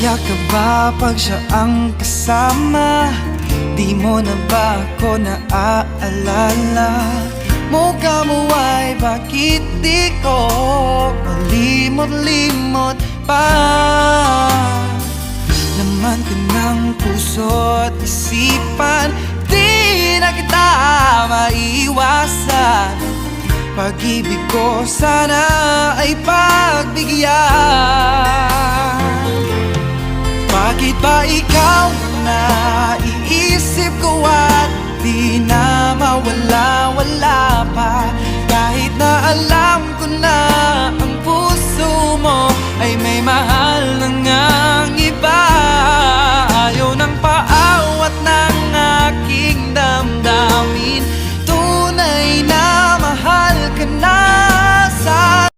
Masaya ka ba pag siya ang kasama? Di mo na ba ako naaalala? Mukha mo ay bakit di ko malimot-limot pa? Laman ka ng puso't isipan, di na kita maiwasan. Pag-ibig ko sana ay pagbigyan. Bakit ba ikaw na iisip ko at di na mawala-wala pa? Kahit na alam ko na